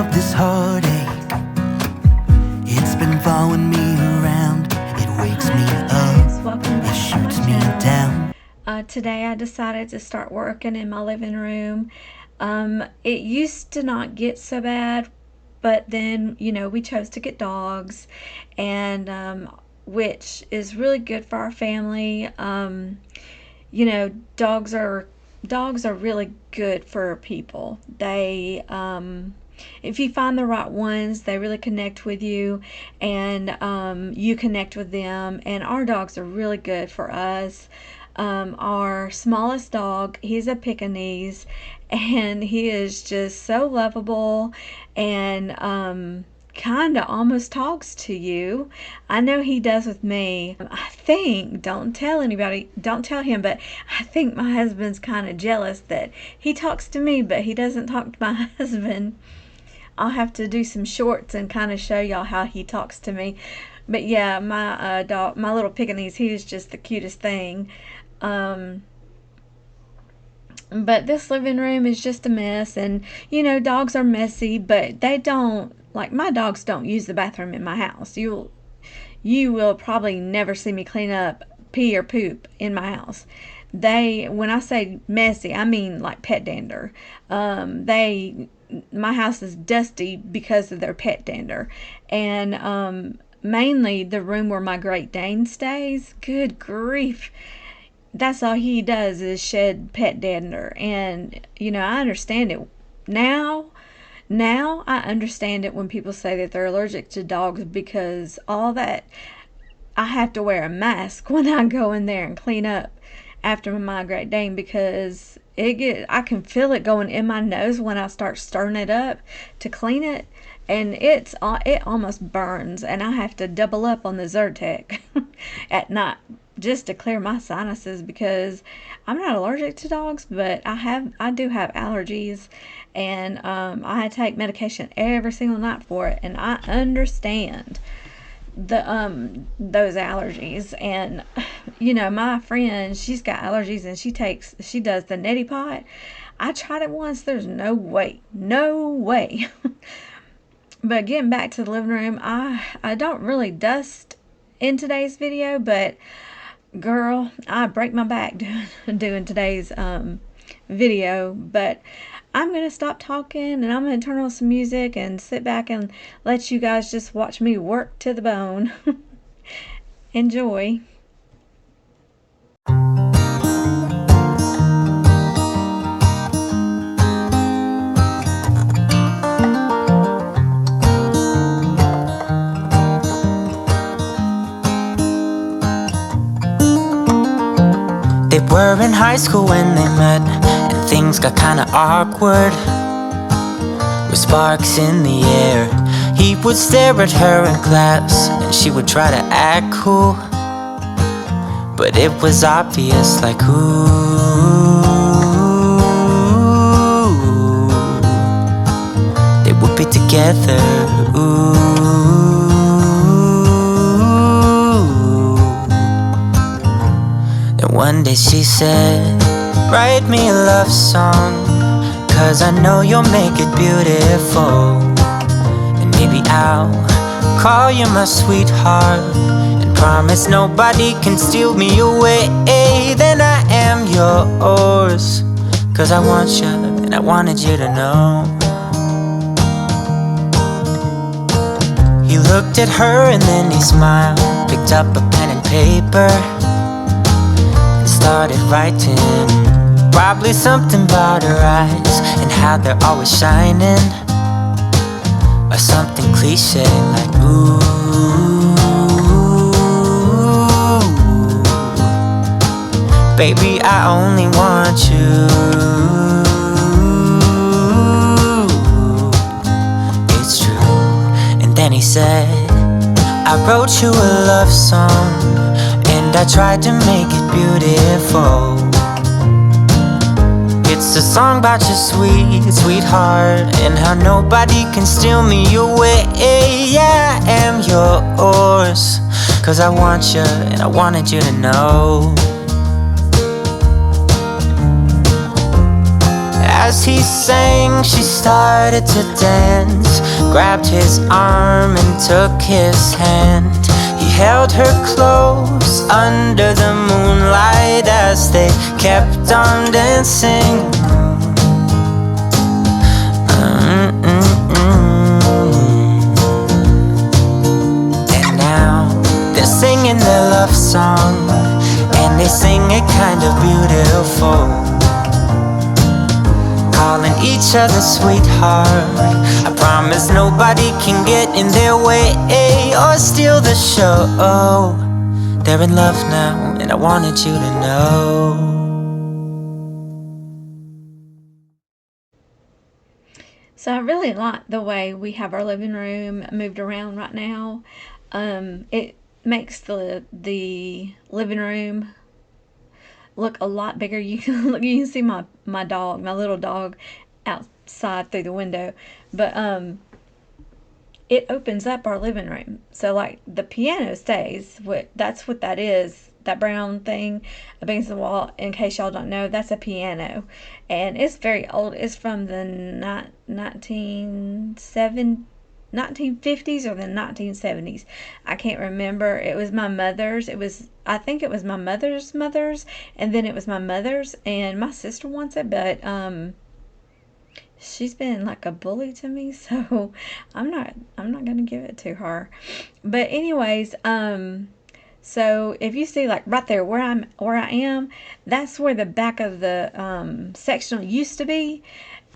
of this heartache. It's been following me around. It wakes me up, it shoots me down. Today I decided to start working in my living room. It used to not get so bad, but then, we chose to get dogs, and which is really good for our family. You know, dogs are really good for people. If you find the right ones, they really connect with you, and you connect with them. And our dogs are really good for us. Our smallest dog, he's a Pekingese, and he is just so lovable, and kind of almost talks to you. I know he does with me. I think, don't tell anybody, don't tell him, but I think my husband's kind of jealous that he talks to me, but he doesn't talk to my husband. I'll have to do some shorts and kind of show y'all how he talks to me. But yeah, my dog, my little Pekingese, he is just the cutest thing. Um, but this living room is just a mess, and dogs are messy, but they don't, like, my dogs don't use the bathroom in my house. You will probably never see me clean up pee or poop in my house. When I say messy, I mean like pet dander. My house is dusty because of their pet dander, and mainly the room where my Great Dane stays. Good grief, that's all he does is shed pet dander. And I understand it now. Now I understand it when people say that they're allergic to dogs, because all that, I have to wear a mask when I go in there and clean up after my Great Dane, because I can feel it going in my nose when I start stirring it up to clean it, and it almost burns, and I have to double up on the Zyrtec at night just to clear my sinuses, because I'm not allergic to dogs, but I do have allergies, and I take medication every single night for it, and I understand those allergies. And my friend, she's got allergies, and she does the neti pot. I tried it once. There's no way. But getting back to the living room, I don't really dust in today's video, but girl, I break my back doing today's video. But I'm gonna stop talking, and I'm gonna turn on some music and sit back and let you guys just watch me work to the bone. Enjoy. They were in high school when they met, and things got kinda awkward. With sparks in the air, he would stare at her in class, and she would try to act cool, but it was obvious, like, ooh, they would be together, ooh. One day she said, write me a love song, 'cause I know you'll make it beautiful. And maybe I'll call you my sweetheart, and promise nobody can steal me away. Then I am yours, 'cause I want you, and I wanted you to know. He looked at her and then he smiled, picked up a pen and paper, started writing, probably something about her eyes and how they're always shining, or something cliche like, ooh, baby, I only want you. It's true. And then he said, I wrote you a love song, and I tried to make it beautiful. It's a song about your sweetheart, and how nobody can steal me away. Yeah, I am yours, 'cause I want you, and I wanted you to know. As he sang, she started to dance, grabbed his arm and took his hand. He held her close under the moonlight as they kept on dancing. And now they're singing their love song, and they sing it kind of beautiful, calling each other sweetheart. I promise nobody can get in their way or steal the show. They're in love now, and I wanted you to know. So I really like the way we have our living room moved around right now. It makes the living room look a lot bigger. You can see my dog, my little dog, outside through the window, but it opens up our living room. So like the piano stays. That's what that is. That brown thing against the wall, in case y'all don't know, that's a piano, and it's very old. It's from the 1950s or the 1970s. I can't remember. It was my mother's. I think it was my mother's, and then it was my mother's, and my sister wants it, but she's been like a bully to me, so I'm not gonna give it to her. But anyways, so if you see like right there where I am, that's where the back of the sectional used to be,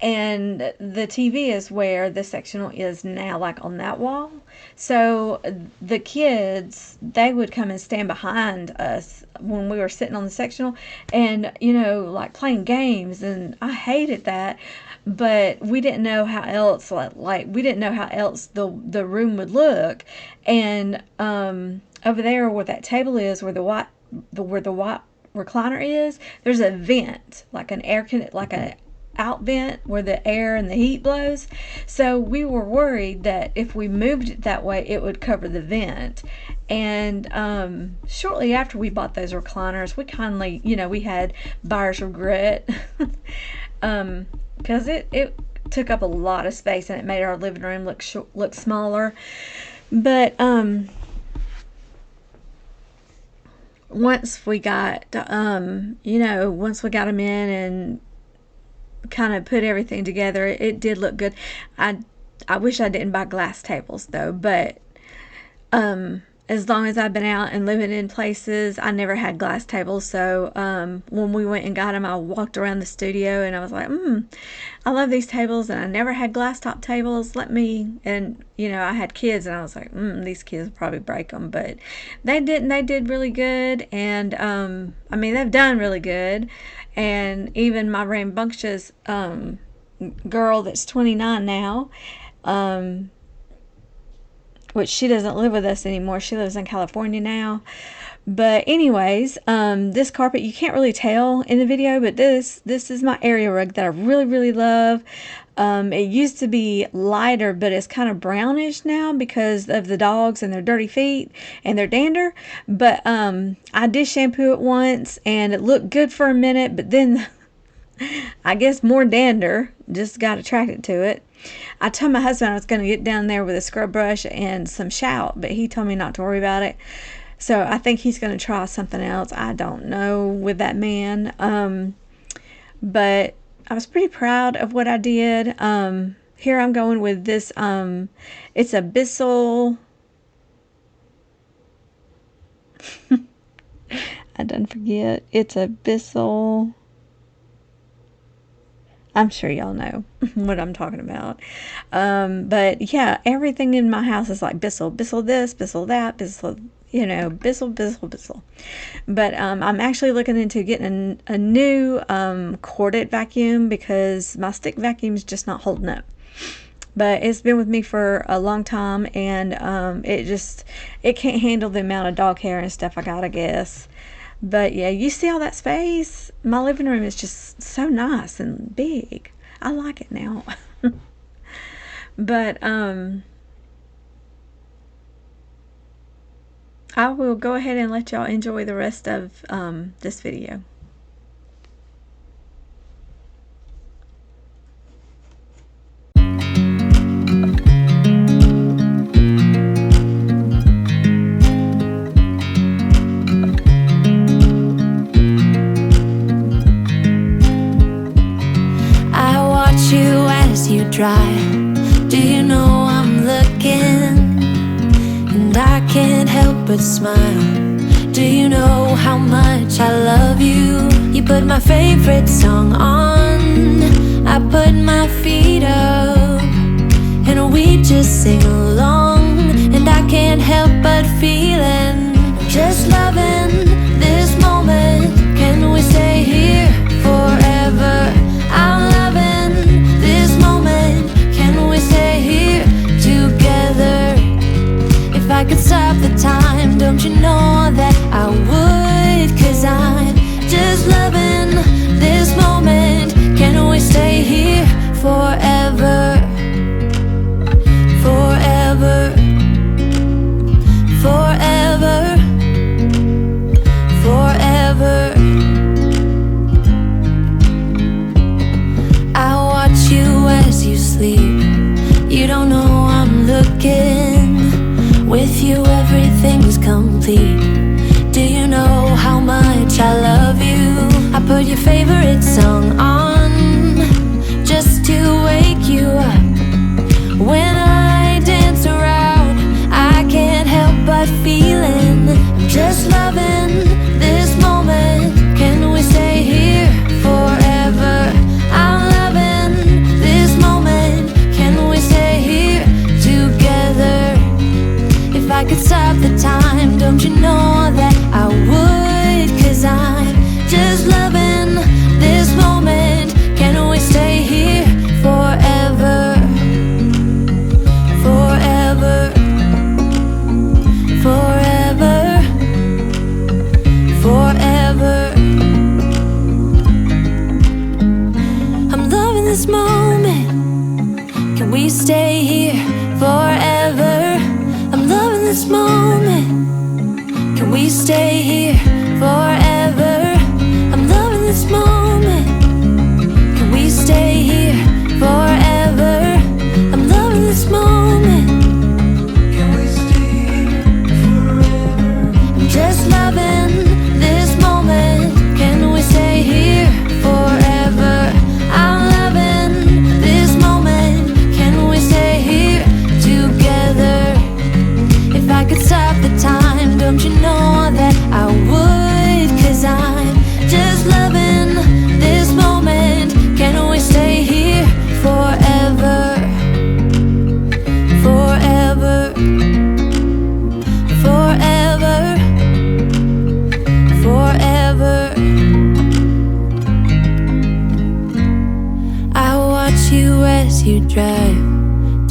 and the TV is where the sectional is now, like on that wall. So the kids, they would come and stand behind us when we were sitting on the sectional, and like playing games, and I hated that. But we didn't know how else, like we didn't know how else the room would look. And over there where that table is, where the white recliner is, there's a vent, like an out vent where the air and the heat blows. So we were worried that if we moved it that way, it would cover the vent. And shortly after we bought those recliners, we kindly, we had buyer's regret, because it took up a lot of space, and it made our living room look smaller. But once we got once we got them in and kind of put everything together, it did look good. I wish I didn't buy glass tables though, but as long as I've been out and living in places, I never had glass tables. So when we went and got them, I walked around the studio and I was like, I love these tables, and I never had glass top tables. And I had kids, and I was like, these kids will probably break them, but they didn't. They did really good, and they've done really good. And even my rambunctious girl that's 29 now, which she doesn't live with us anymore. She lives in California now. But anyways, this carpet, you can't really tell in the video, but this is my area rug that I really, really love. It used to be lighter, but it's kind of brownish now because of the dogs and their dirty feet and their dander. But I did shampoo it once, and it looked good for a minute, but then I guess more dander just got attracted to it. I told my husband I was going to get down there with a scrub brush and some shout, but he told me not to worry about it. So I think he's going to try something else. I don't know with that man. But I was pretty proud of what I did. Here I'm going with this. It's a Bissell. I done forget. It's a Bissell. I'm sure y'all know what I'm talking about. But yeah, everything in my house is like Bissell. Bissell this, Bissell that, Bissell, Bissell. But I'm actually looking into getting a new corded vacuum, because my stick vacuum is just not holding up. But it's been with me for a long time, and it can't handle the amount of dog hair and stuff I got, I guess. But yeah, you see all that space? My living room is just so nice and big. I like it now. But I will go ahead and let y'all enjoy the rest of this video. dry. Do you know I'm looking? And I can't help but smile. Do you know how much I love you? You put my favorite song on, I put my feet up, and we just sing along. And I can't help but feeling, just loving this moment. Can we stay here forever? I'm loving this moment. Can we stay here together? If I could stop the time, don't you know that I would? 'Cause I'm just loving this moment. Can we stay here forever? Forever, forever, forever. I watch you as you sleep. You don't know I'm looking. With you everything's complete. Do you know how much I love you? I put your favorite song on just to wake you up. When I dance around, I can't help but feeling, just loving this moment. Can we stay here forever? I'm loving this moment. Can we stay here together? If I could stop the time, don't you know that I would? 'Cause I'm just loving this moment. Can we stay here forever? Forever, forever, forever. I'm loving this moment. Can we stay here forever? I'm loving this moment. Can we stay here forever? I'm loving this moment. Can we stay here forever? I'm loving this moment. Can we stay here forever? I'm just loving this moment. Can we stay here forever? I'm loving this moment. Can we stay here together? If I could stop the time, don't you know that I would? 'Cause I'm just loving this moment. Can we stay here forever? Forever, forever, forever. I watch you as you drive.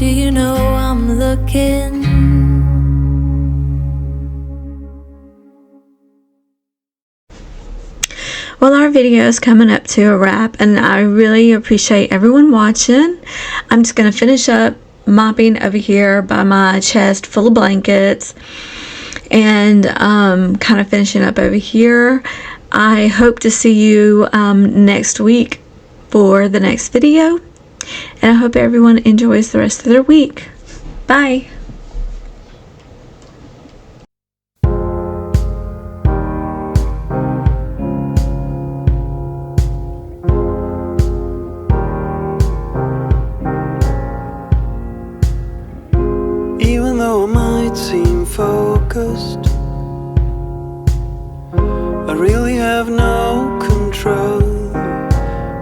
Do you know I'm looking? Well, our video is coming up to a wrap, and I really appreciate everyone watching. I'm just going to finish up mopping over here by my chest full of blankets, and kind of finishing up over here. I hope to see you next week for the next video, and I hope everyone enjoys the rest of their week. Bye. Even though I might seem focused, I really have no control.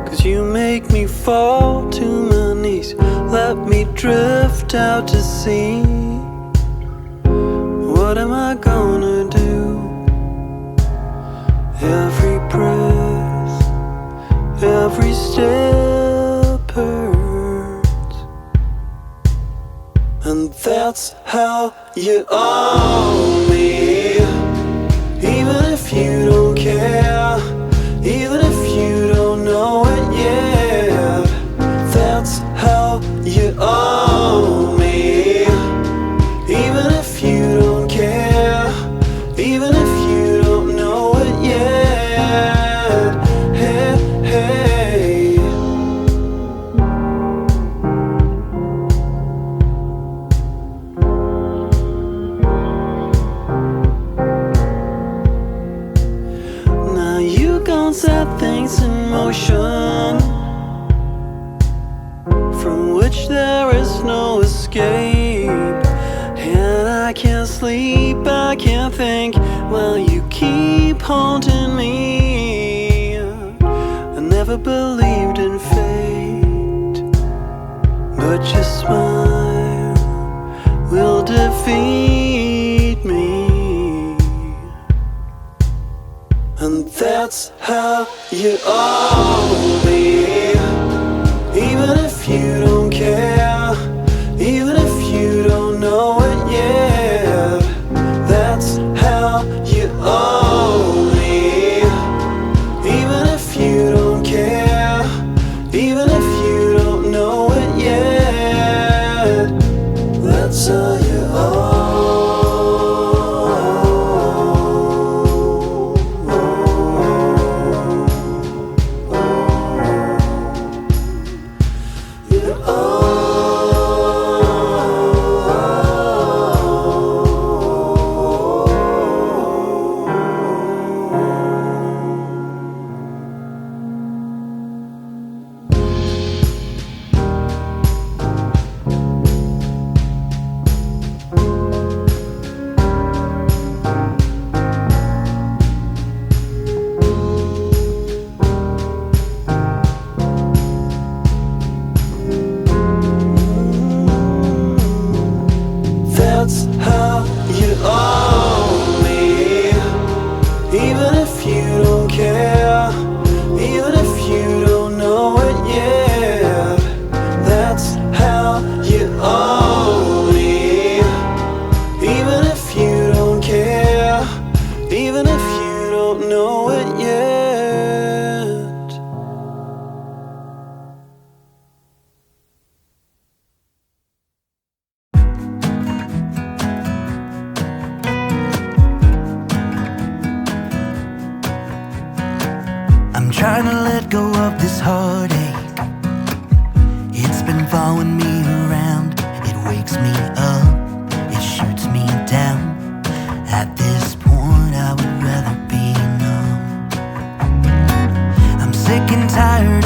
'Cause you make me fall to my knees, let me drift out to sea. What am I gonna do? Every breath, every step hurts. And that's how you own me. Even if you don't care, even if you don't know it yet. That's how you own me. Even if you don't care, even if you don't know it yet. Hey, hey. Now you gon' set things in motion from which sleep, I can't think while you keep haunting me. I never believed in fate, but your smile will defeat me. And that's how you owe me. Even if you don't care, even if you don't know it yet, that's how you owe me. Even if you don't care, even if you don't know it yet, that's how you owe. That's how you owe me. Even if you don't care, even if you don't know it yet, that's how you owe me. Even if you don't care, even if you don't know it yet. I'm trying to let go of this heartache. It's been following me around. It wakes me up, it shoots me down. At this point I would rather be numb. I'm sick and tired